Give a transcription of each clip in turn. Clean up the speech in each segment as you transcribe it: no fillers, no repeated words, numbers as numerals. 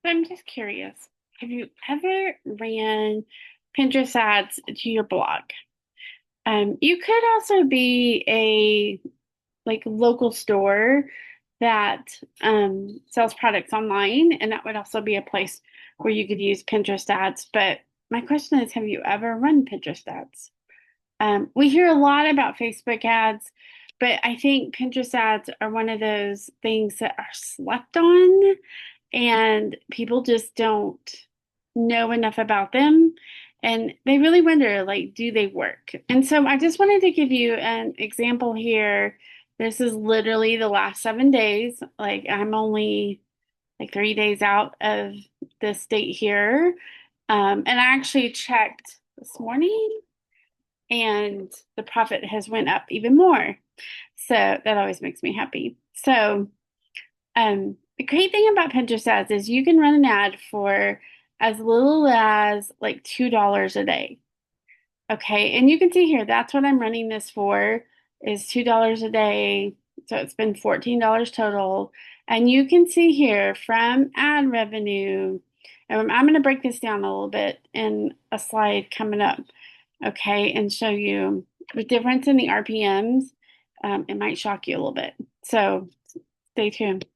So I'm just curious, have you ever ran Pinterest ads to your blog? You could also be a like local store that sells products online, and that would also be a place where you could use Pinterest ads. But my question is, have you ever run Pinterest ads? We hear a lot about Facebook ads, but I think Pinterest ads are one of those things that are slept on and people just don't know enough about them. And they really wonder, like, do they work? And so I just wanted to give you an example here. This is literally the last 7 days. Like, I'm only like 3 days out of this date here. And I actually checked this morning and the profit has went up even more. So that always makes me happy. So the great thing about Pinterest ads is you can run an ad for as little as like $2 a day. Okay, and you can see here that's what I'm running this for is $2 a day. So it's been $14 total. And you can see here from ad revenue, I'm going to break this down a little bit in a slide coming up, okay, and show you the difference in the RPMs. It might shock you a little bit. So stay tuned.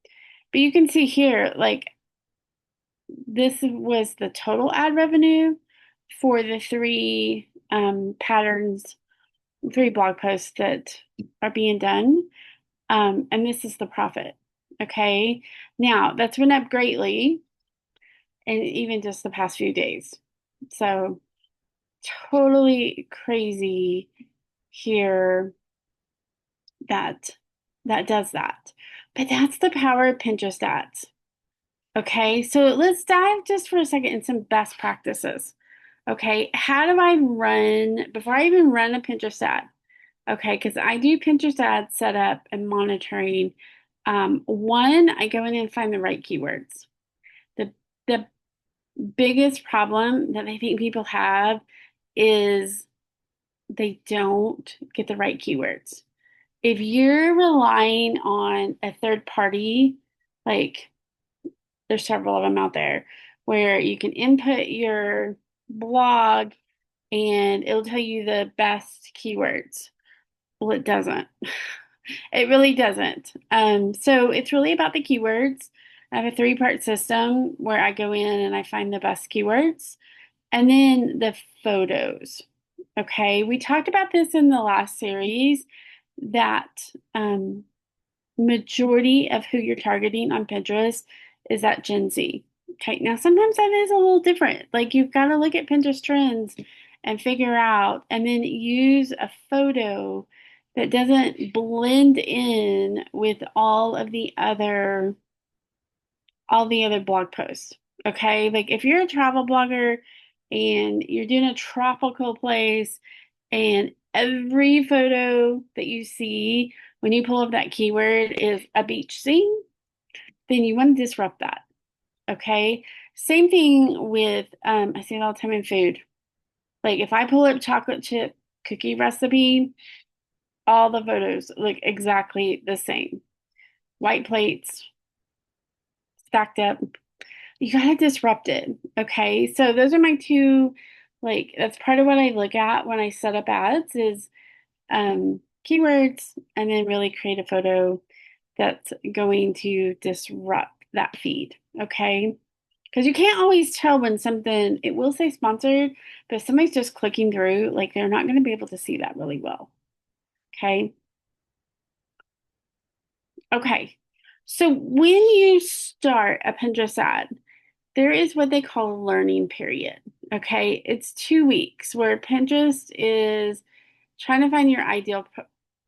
But you can see here, like this was the total ad revenue for the three patterns, three blog posts that are being done. And this is the profit. Okay. Now that's went up greatly in even just the past few days. So totally crazy here that that does that. But that's the power of Pinterest ads. Okay, so let's dive just for a second in some best practices. Okay, how do I run before I even run a Pinterest ad? Okay, because I do Pinterest ad setup and monitoring. One, I go in and find the right keywords. The biggest problem that I think people have is they don't get the right keywords. If you're relying on a third party, like there's several of them out there where you can input your blog and it'll tell you the best keywords. Well, it doesn't. It really doesn't. So it's really about the keywords. I have a three-part system where I go in and I find the best keywords and then the photos. Okay, we talked about this in the last series that majority of who you're targeting on Pinterest is that Gen Z. Okay, now sometimes that is a little different. Like you've got to look at Pinterest trends and figure out, and then use a photo that doesn't blend in with all the other blog posts. Okay, like if you're a travel blogger and you're doing a tropical place and every photo that you see when you pull up that keyword is a beach scene, then you want to disrupt that. Okay. Same thing with, I see it all the time in food. Like if I pull up chocolate chip cookie recipe, all the photos look exactly the same. White plates stacked up. You gotta disrupt it. Okay. So those are my two, like, that's part of what I look at when I set up ads is keywords, and then really create a photo that's going to disrupt that feed. Okay. Because you can't always tell when something, it will say sponsored, but if somebody's just clicking through, like they're not going to be able to see that really well. Okay. Okay. So when you start a Pinterest ad, there is what they call a learning period. Okay. It's 2 weeks where Pinterest is trying to find your ideal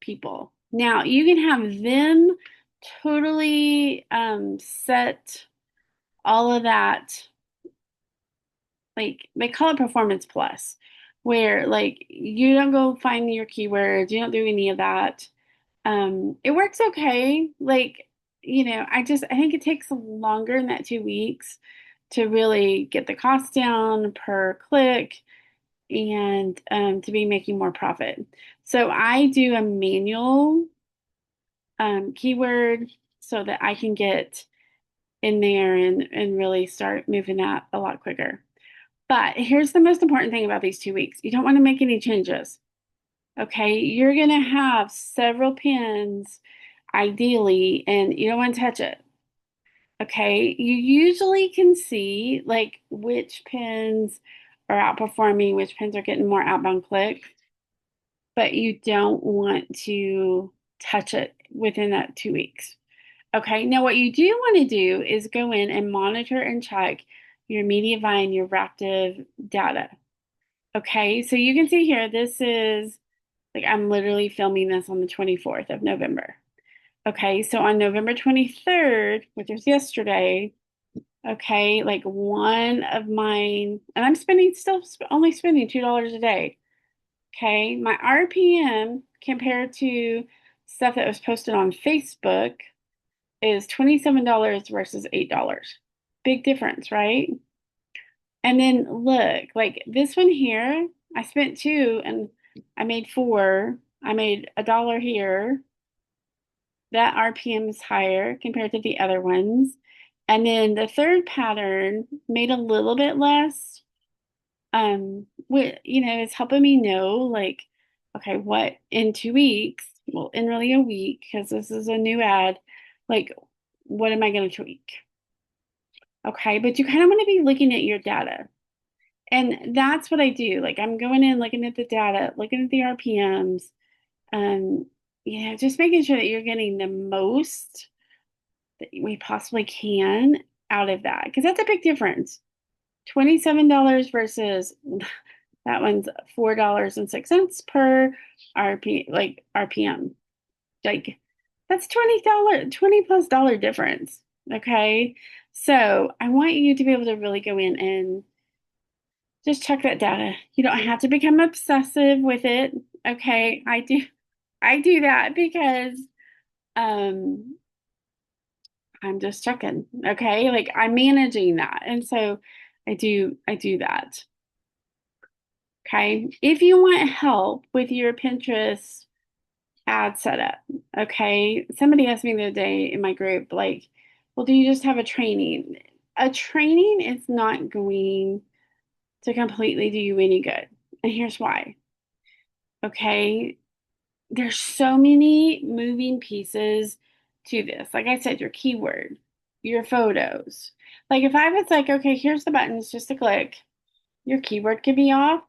people. Now, you can have them totally set all of that, like they call it Performance Plus, where like you don't go find your keywords, you don't do any of that. It works okay. Like, I think it takes longer than that 2 weeks to really get the cost down per click and to be making more profit. So I do a manual keyword so that I can get in there and really start moving that a lot quicker. But here's the most important thing about these 2 weeks. You don't want to make any changes. Okay, you're gonna have several pins ideally, and you don't want to touch it. Okay, you usually can see like which pins are outperforming, which pins are getting more outbound clicks, but you don't want to touch it within that 2 weeks. Okay, now what you do want to do is go in and monitor and check your Mediavine, your Raptive data. Okay, so you can see here, this is like I'm literally filming this on the 24th of November. Okay, so on November 23rd, which was yesterday, okay, like one of mine, and I'm spending still only spending $2 a day. Okay, my RPM compared to stuff that was posted on Facebook is $27 versus $8. Big difference, right? And then look, like this one here, I spent two and I made four. I made $1 here. That RPM is higher compared to the other ones. And then the third pattern made a little bit less. It's helping me know like, okay, what in 2 weeks, well, in really a week, because this is a new ad, like, what am I going to tweak? Okay, but you kind of want to be looking at your data. And that's what I do. Like I'm going in, looking at the data, looking at the RPMs, um, just making sure that you're getting the most that we possibly can out of that. Because that's a big difference. $27 versus that one's $4.06 per RPM. Like that's $20, 20 plus dollar difference. Okay. So I want you to be able to really go in and just check that data. You don't have to become obsessive with it. Okay. I do that because um I'm just checking. Okay. Like I'm managing that. And so I do that. Okay. If you want help with your Pinterest ad setup, okay. Somebody asked me the other day in my group, like, well, do you just have a training? A training is not going to completely do you any good. And here's why. Okay. There's so many moving pieces to this. Like I said, your keyword, your photos. Like if I was like, okay, here's the buttons, just a click, your keyword could be off.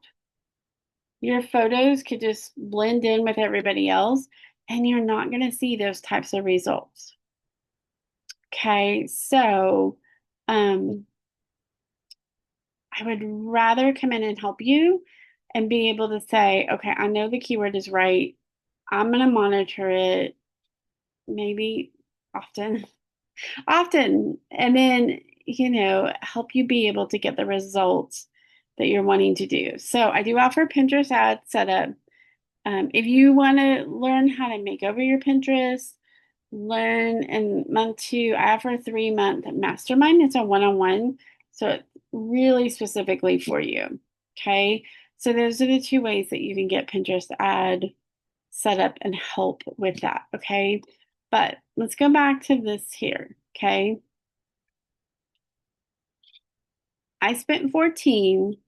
Your photos could just blend in with everybody else, and you're not going to see those types of results. Okay, so um, I would rather come in and help you and be able to say, okay, I know the keyword is right. I'm going to monitor it maybe often, often, and then, help you be able to get the results that you're wanting to do. So I do offer Pinterest ad setup. If you want to learn how to make over your Pinterest, learn in month 2, I offer a 3-month mastermind. It's a one-on-one, so it's really specifically for you. Okay, so those are the two ways that you can get Pinterest ad set up and help with that. Okay, but let's go back to this here. Okay, I spent 14.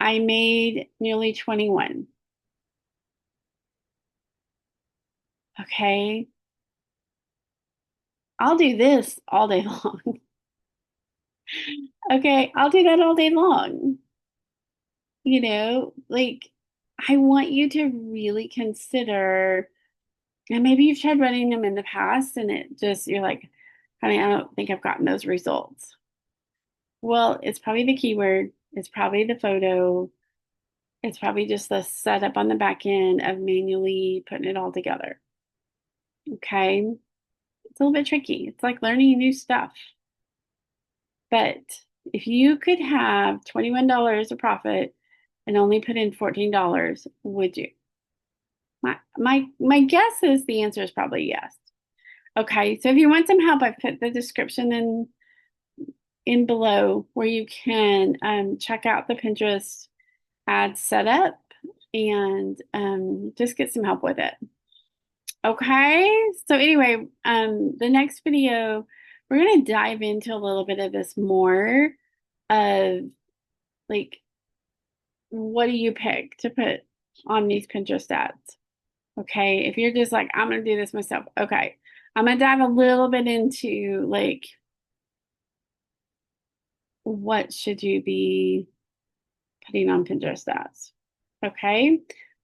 I made nearly 21. Okay, I'll do this all day long. Okay, I'll do that all day long. Like I want you to really consider, and maybe you've tried running them in the past and you're like, honey, I don't think I've gotten those results. Well, it's probably the keyword, it's probably the photo, it's probably just the setup on the back end of manually putting it all together. Okay, it's a little bit tricky. It's like learning new stuff. But if you could have $21 of profit and only put in $14, would you? My guess is the answer is probably yes. Okay, so if you want some help, I've put the description in below where you can check out the Pinterest ad setup and just get some help with it. Okay, so anyway, the next video we're going to dive into a little bit of this more of like, what do you pick to put on these Pinterest ads? Okay. If you're just like, I'm going to do this myself. Okay. I'm going to dive a little bit into like, what should you be putting on Pinterest ads? Okay.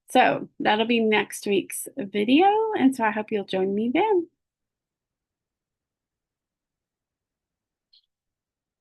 So that'll be next week's video. And so I hope you'll join me then.